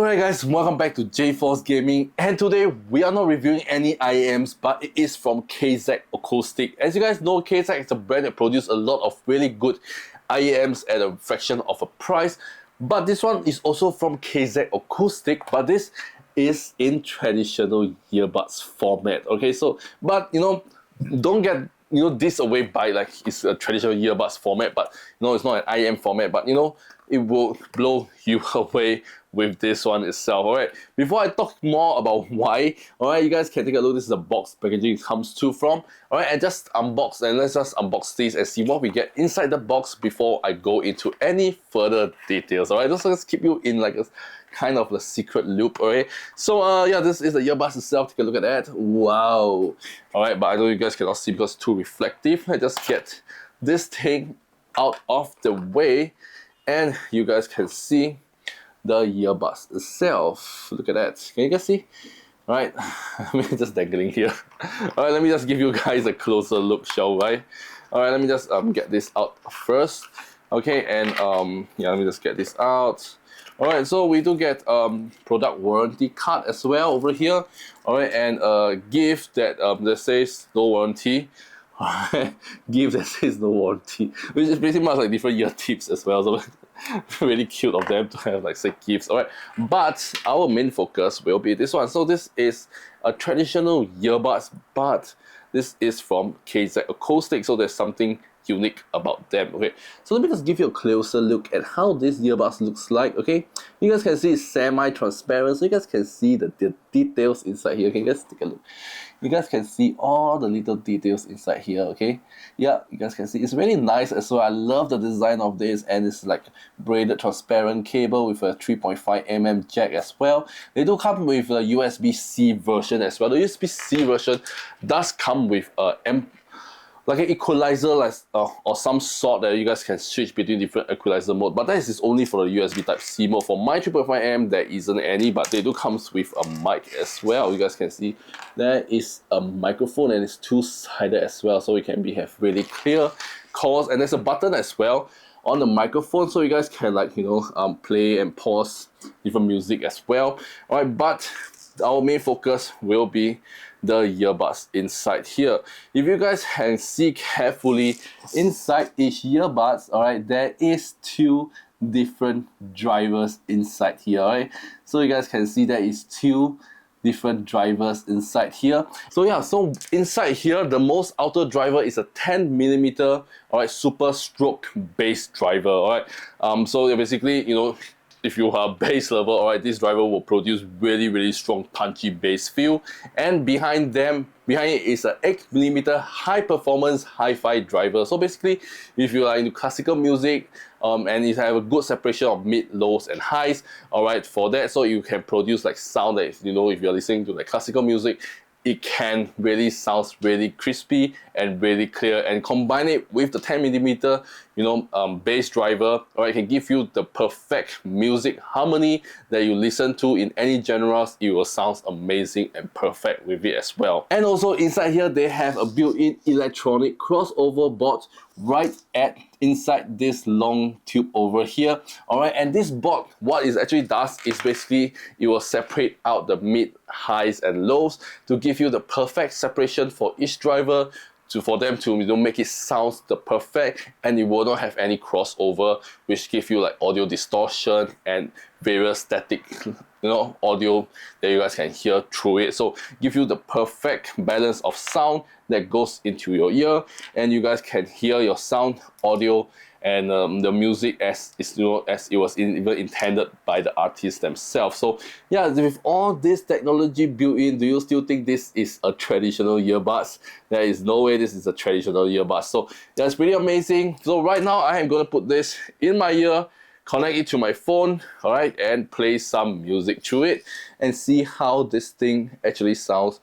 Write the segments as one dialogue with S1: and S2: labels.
S1: Alright guys, welcome back to JForce Gaming, and today we are not reviewing any IEMs, but it is from KZ Acoustic. As you guys know, KZ is a brand that produces a lot of really good IEMs at a fraction of a price, but this one is also from KZ Acoustic, but this is in traditional earbuds format. Okay, so, but don't get this away by like it's a traditional earbuds format, but it's not an IEM format, but it will blow you away with this one itself. Alright, before I talk more about why, alright, you guys can take a look. This is the box packaging it comes to from. Alright, and just unbox, and let's just unbox these and see what we get inside the box before I go into any further details. Alright, let's keep you in like a kind of a secret loop. Alright, so yeah, this is the earbuds itself. Take a look at that. Wow. Alright, but I know you guys cannot see because it's too reflective. I just get this thing out of the way and you guys can see the earbuds itself. Look at that. Can you guys see? Alright, I'm just dangling here. Alright, let me just give you guys a closer look, shall I? Alright, let me just get this out first. Okay, and yeah, let me just get this out. Alright, so we do get product warranty card as well over here. Alright, and a gift that says no warranty. Gift that says no warranty, which is pretty much like different ear tips as well. So really cute of them to have like say gifts. Alright, but our main focus will be this one. So this is a traditional earbuds, but this is from KZ Acoustic, so there's something unique about them. Okay, so let me just give you a closer look at how this earbuds looks like. Okay, you guys can see it's semi-transparent, so you guys can see the details inside here. Okay, guys, take a look. You guys can see all the little details inside here. Okay, yeah, you guys can see it's really nice as well. I love the design of this, and it's like braided transparent cable with a 3.5mm jack as well. They do come with a USB-C version as well. The USB-C version does come with a like an equalizer, like, or some sort that you guys can switch between different equalizer mode, but that is only for the USB Type-C mode. For my 3.5mm, there isn't any, but they do comes with a mic as well. You guys can see there is a microphone and it's two-sided as well, so it can have really clear calls, and there's a button as well on the microphone, so you guys can like play and pause different music as well. Alright, but our main focus will be the earbuds inside here. If you guys can see carefully inside each earbuds, alright, there is two different drivers inside here. Alright, so you guys can see there is two different drivers inside here. So yeah, so inside here, the most outer driver is a 10mm alright super stroke bass driver. Alright, so basically if you are bass level, alright, this driver will produce really strong punchy bass feel. And behind it is an 8mm high performance hi-fi driver. So basically, if you are into classical music and you have a good separation of mid, lows and highs, alright, for that, so you can produce like sound that if you're listening to like classical music, it can really sounds really crispy and really clear, and combine it with the 10mm bass driver, alright, can give you the perfect music harmony that you listen to in any genres. It will sound amazing and perfect with it as well. And also inside here, they have a built-in electronic crossover board right inside this long tube over here. Alright, and this board, what it actually does is basically it will separate out the mid, highs and lows to give you the perfect separation for each driver, for them to make it sound the perfect, and it will not have any crossover, which give you like audio distortion and various static audio that you guys can hear through it. So give you the perfect balance of sound that goes into your ear, and you guys can hear your sound, audio, and the music as it was even intended by the artists themselves. So yeah, with all this technology built in, do you still think this is a traditional earbuds? There is no way this is a traditional earbuds. So that's pretty amazing. So right now I am going to put this in my ear, connect it to my phone, alright, and play some music through it and see how this thing actually sounds.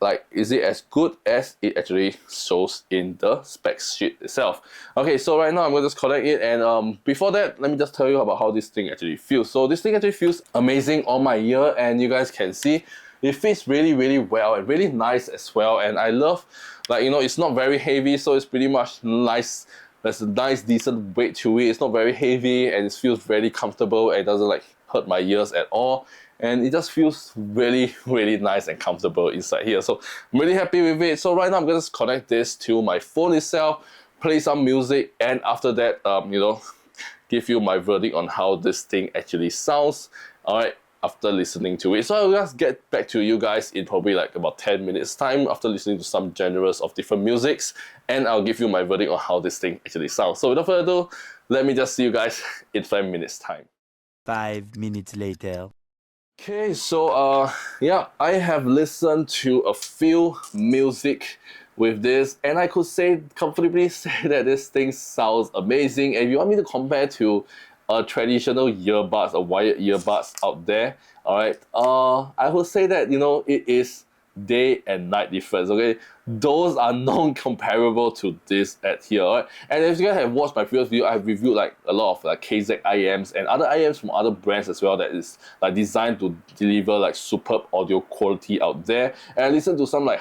S1: Like, is it as good as it actually shows in the spec sheet itself? Okay, so right now I'm going to just connect it, and before that, let me just tell you about how this thing actually feels. So this thing actually feels amazing on my ear, and you guys can see it fits really well and really nice as well. And I love, like, it's not very heavy, so it's pretty much nice. There's a nice decent weight to it. It's not very heavy and it feels very comfortable and it doesn't like hurt my ears at all, and it just feels really, really nice and comfortable inside here. So I'm really happy with it. So right now I'm going to connect this to my phone itself, play some music, and after that, you know, give you my verdict on how this thing actually sounds. Alright, after listening to it. So I'll just get back to you guys in probably like about 10 minutes time after listening to some genres of different musics, and I'll give you my verdict on how this thing actually sounds. So without further ado, let me just see you guys in 5 minutes time.
S2: 5 minutes later.
S1: Okay, so yeah, I have listened to a few music with this, and I could comfortably say that this thing sounds amazing. And if you want me to compare to traditional earbuds or wired earbuds out there, alright, I would say that, you know, it is day and night difference, okay? Those are non-comparable to this at here, alright? And if you guys have watched my previous video, I have reviewed like a lot of like KZ IEMs and other IEMs from other brands as well that is like designed to deliver like superb audio quality out there. And I listened to some like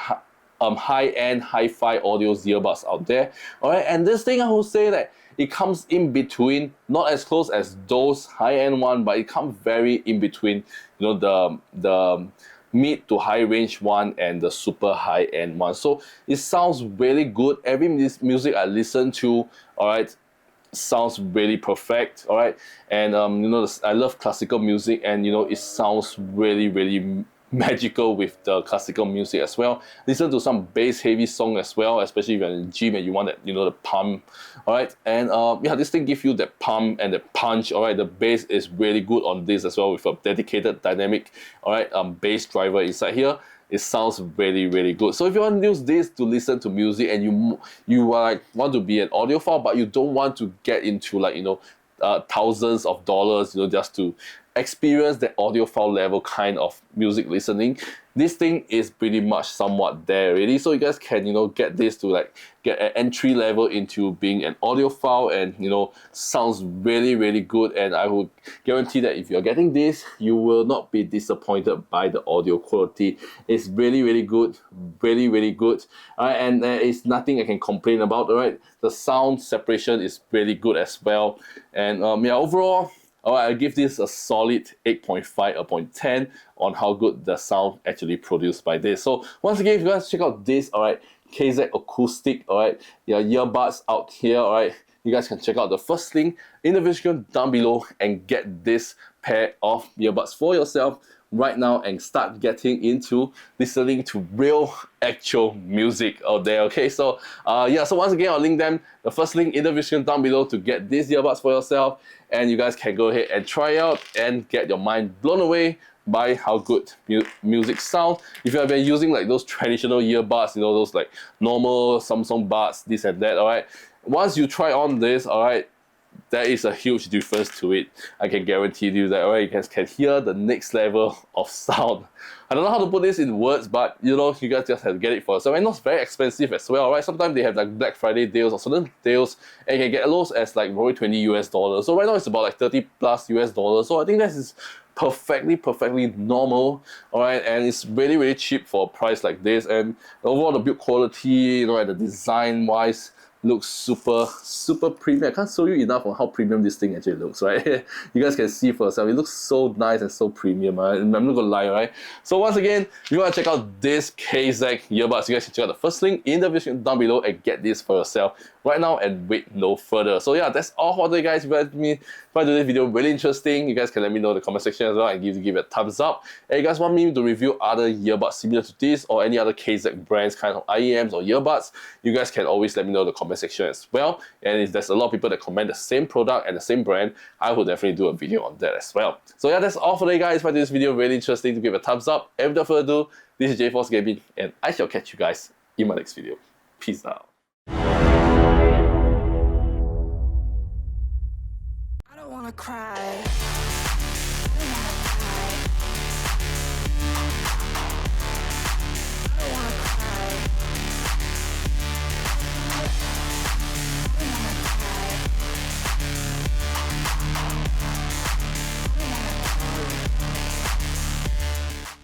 S1: high-end, hi-fi audio earbuds out there, alright? And this thing, I would say that it comes in between, not as close as those high-end one, but it comes very in between, you know, the mid to high range one and the super high end one. So it sounds really good. Every music I listen to, alright, sounds really perfect, alright? And you know, I love classical music, and you know, it sounds really, really magical with the classical music as well. Listen to some bass heavy song as well, especially if you're in the gym and you want that, you know, the pump, alright? And yeah, this thing gives you that pump and the punch, alright? The bass is really good on this as well with a dedicated dynamic, alright, bass driver inside here. It sounds really, really good. So if you want to use this to listen to music and you are like want to be an audiophile, but you don't want to get into like, you know, thousands of dollars, you know, just to experience the audiophile level kind of music listening, this thing is pretty much somewhat there already. So you guys can, you know, get this to like get an entry level into being an audiophile, and you know, sounds really, really good. And I would guarantee that if you're getting this, you will not be disappointed by the audio quality. It's really, really good, really, really good. And there is nothing I can complain about. Alright, the sound separation is really good as well. And yeah, overall, alright, I give this a solid 8.5 upon 10 on how good the sound actually produced by this. So once again, if you guys check out this, alright, KZ acoustic, alright, your earbuds out here, alright, you guys can check out the first link in the description down below and get this pair of earbuds for yourself right now and start getting into listening to real actual music out there. Okay, so yeah, so once again, I'll link them, the first link in the description down below to get these earbuds for yourself, and you guys can go ahead and try out and get your mind blown away by how good music sound. If you have been using like those traditional earbuds, you know, those like normal Samsung buds, this and that, alright, once you try on this, alright, there is a huge difference to it. I can guarantee you that, alright, you guys can hear the next level of sound. I don't know how to put this in words, but you know, you guys just have to get it for yourself. And it's very expensive as well, right? Sometimes they have like Black Friday deals or certain deals, and you can get those as like probably $20 US. So right now it's about like 30 plus US dollars. So I think that is perfectly normal, alright, and it's really, really cheap for a price like this. And overall, the build quality, you know, and the design wise, looks super premium. I can't show you enough on how premium this thing actually looks, right? You guys can see for yourself. It looks so nice and so premium, right? I'm not gonna lie, right? So once again, if you want to check out this KZ earbuds, you guys can check out the first link in the description down below and get this for yourself right now and wait no further. So yeah, that's all for today, guys. If you find this video really interesting, you guys can let me know in the comment section as well and give it a thumbs up. And you guys want me to review other earbuds similar to this or any other KZ brands kind of IEMs or earbuds, you guys can always let me know in the comment section as well. And if there's a lot of people that comment the same product and the same brand, I will definitely do a video on that as well. So yeah, that's all for today, guys. If you find this video really interesting, to give a thumbs up. And without further ado, this is 𝖩forcegaming, and I shall catch you guys in my next video. Peace out.
S3: Cry.